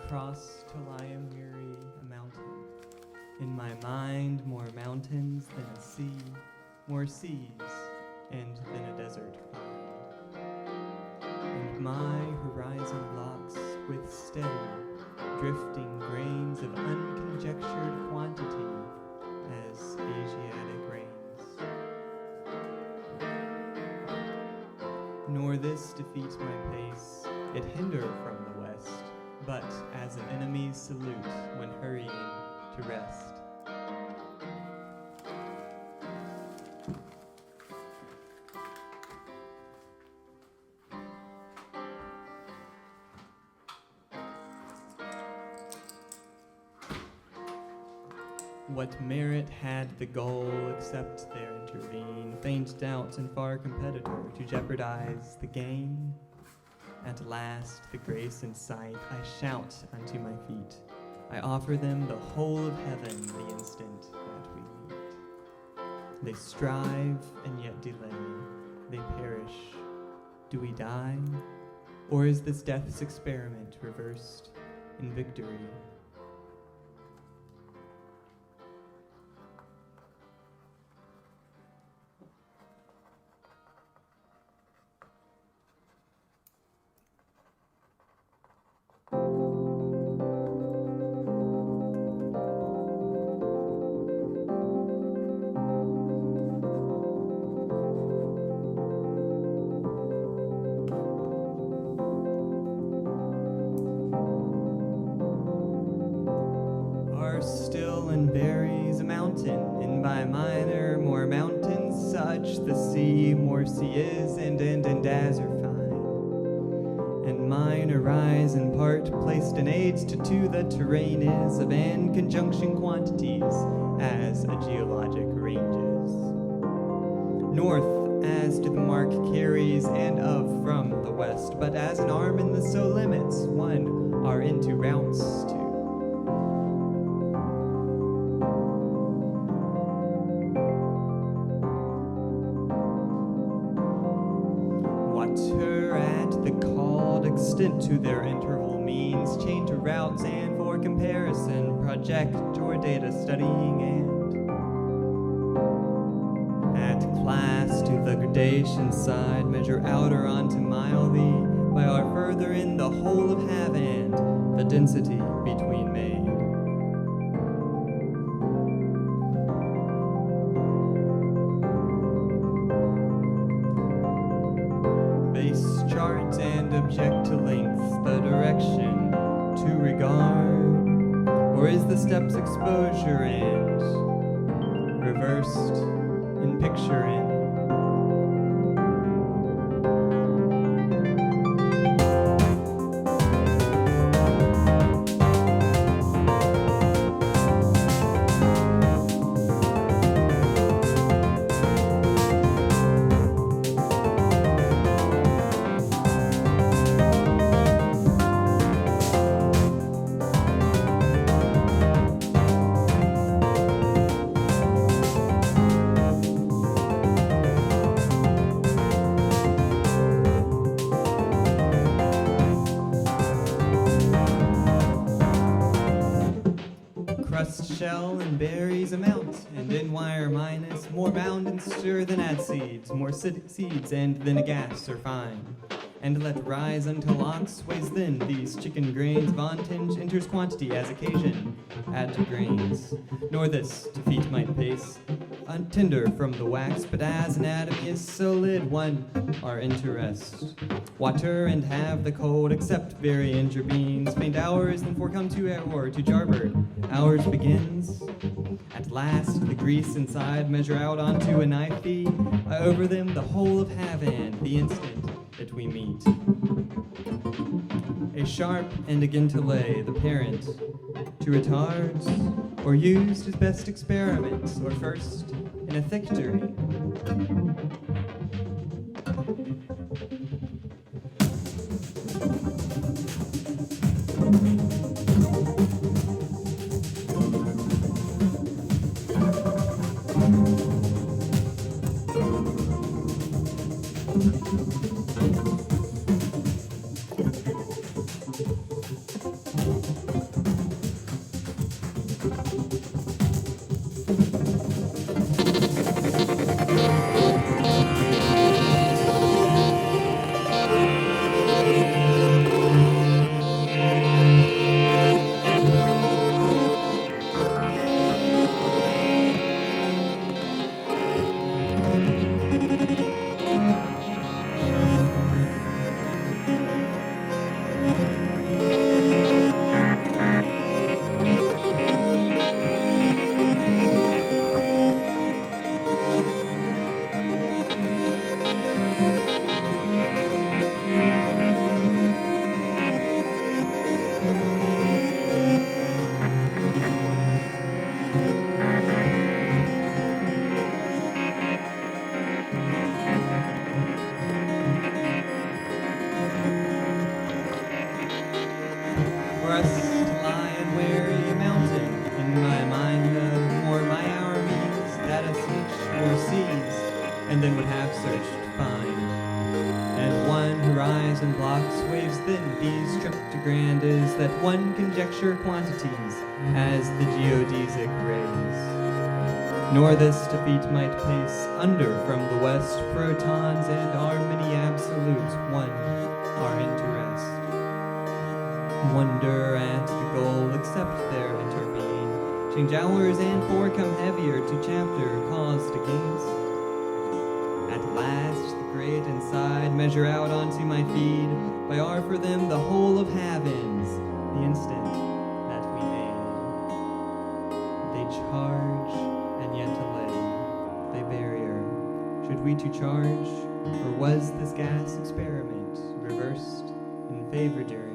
cross till I am weary, a mountain. In my mind, more mountains than a sea, more seas, and than a desert find. And my horizon blocks with steady, drifting grains of unconjectured quantity as Asiatic rains. Nor this defeat my pace, it hinder from the west, but as an enemy's salute when hurrying to rest. What merit had the goal except there intervene faint doubt and far competitor to jeopardize the gain? At last the grace in sight I shout unto my feet. I offer them the whole of heaven the instant that we meet. They strive and yet delay, they perish. Do we die? Or is this death's experiment reversed in victory? Still and berries a mountain, and by minor more mountains such the sea more sea is, and as are fine. And mine arise in part placed in aids to the terrain is of and conjunction quantities as a geologic ranges. North as to the mark carries and of from the west, but as an arm in the so limits one are into routes to. Water at the called extent to their interval means chain to routes and for comparison project or data studying and at class to the gradation side measure outer onto mildly by our further in the whole of have and the density between made. Base chart and object to length, the direction to regard, or is the steps exposure and reversed in picturing? Crust shell and berries amount, and in wire minus more mound and stir than add seeds, more seeds and then a gas are fine. And let rise until ox weighs then these chicken grains, vantage enters quantity as occasion, add to grains. Nor this defeat might pace, untender from the wax, but as anatomy is solid, one are interest. Water and have the cold, except very intervenes, faint hours and forecome to hour to jarbird. Hours begins. At last the grease inside measure out onto a knifey. I over them the whole of have and the instant that we meet. A sharp and again to lay the parent to retards, or used as best experiments, or first in a victory. One conjecture quantities as the geodesic rays. Nor this defeat might pace under from the west protons and our many absolutes one are interest. Wonder at the goal except their intervene. Change hours and four come heavier to chapter caused against. At last the great inside measure out onto my feed by are for them the whole of heavens. The instant that we made, they charge and yet delay, they barrier. Should we to charge, or was this gas experiment reversed in favor during?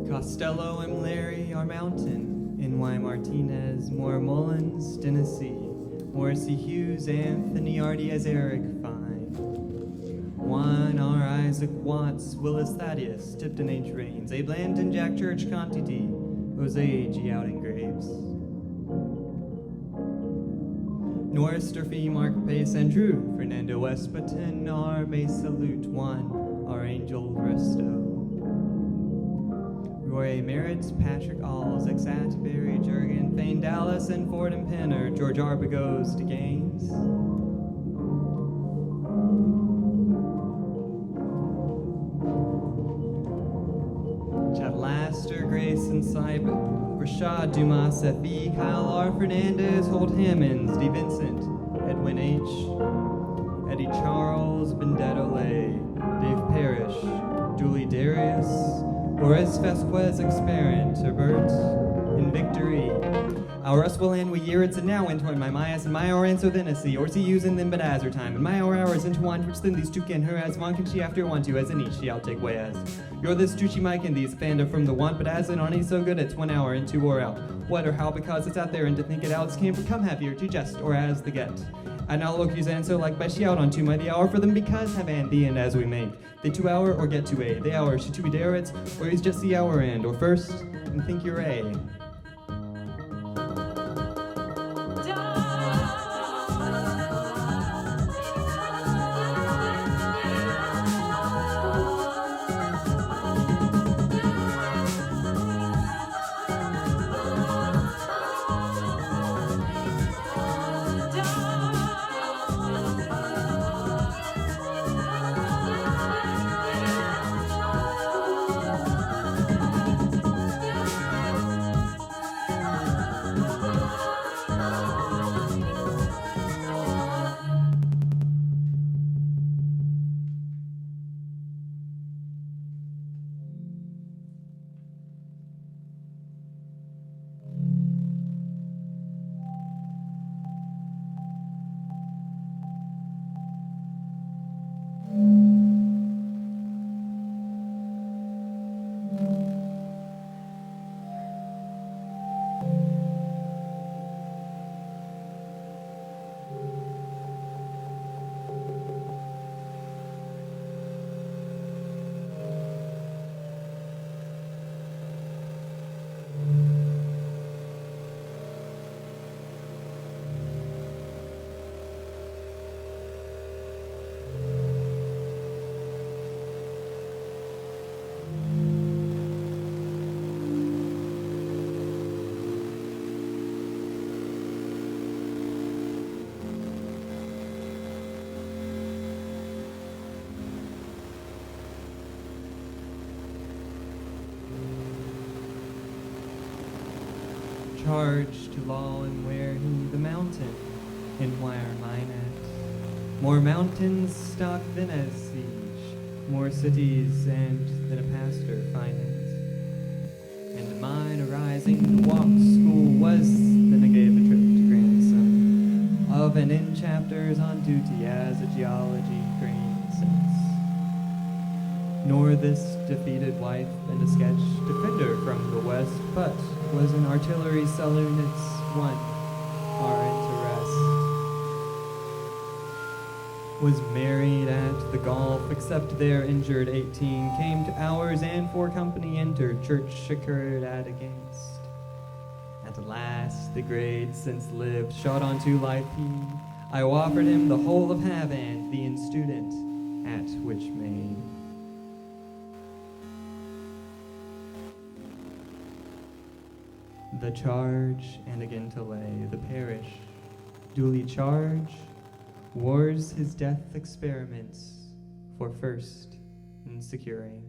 Costello and Larry are mountain, N.Y. Martinez, more Mullins, Tennessee, Morrissey Hughes, Anthony Artie as Eric Fine, Juan R. Isaac Watts, Willis Thaddeus, Tipton H. Rains, Abe Landon, Jack Church, Conti D, Jose G. Outing Graves, Norris Durfee, Mark Pace, Andrew, Fernando Espetin, R. May Salute, Juan R. Angel Resto, Roy Merritt, Patrick Alls, Exat, Barry Jurgen, Fane Dallas, and Ford and Penner, George Arbogos, De Gaines, Chad Laster, Grayson Seib, Rashad Dumas, F.E., Kyle R. Fernandez, Holt Hammonds, D. Vincent, Edwin H., Eddie Charles, Benedetto Lay, Dave Parrish, Julie Darius, Horace Vasquez Experiment, Herbert, in Victory, Our rust will end, we year it's and now into my Myas and my hour and so then a sea, or see using them but as her time, and my hours into one which then these two can her as one can she after one to as in each she I'll take way as. You're this Juchi Mike and these fanda from the one, but as in on he's so good it's 1 hour and 2 or out. What or how because it's out there and to think it out came become happier to jest or as the get. And now look use and so like by she out on 2 by the hour for them because have and the end as we make. The 2 hour or get to a, the hour she to be dare it's, or he's just the hour end, or first and think you're a. Charge to law and where he the mountain, and wire mine at. More mountains stock than as siege, more cities and than a pastor finance. And mine arising to walk school was then I gave a trip to grandson of an in chapters on duty as a geology green sense. Nor this defeated wife and a sketch defender from the west, but was an artillery saloon its one are to rest. Was married at the golf, except their injured 18, came to ours and for company entered, church occurred at against. At last the grade since lived, shot onto life he, I offered him the whole of have and the in student, at which made. The charge, and again to lay, the parish, duly charge, wars his death experiments for first in securing.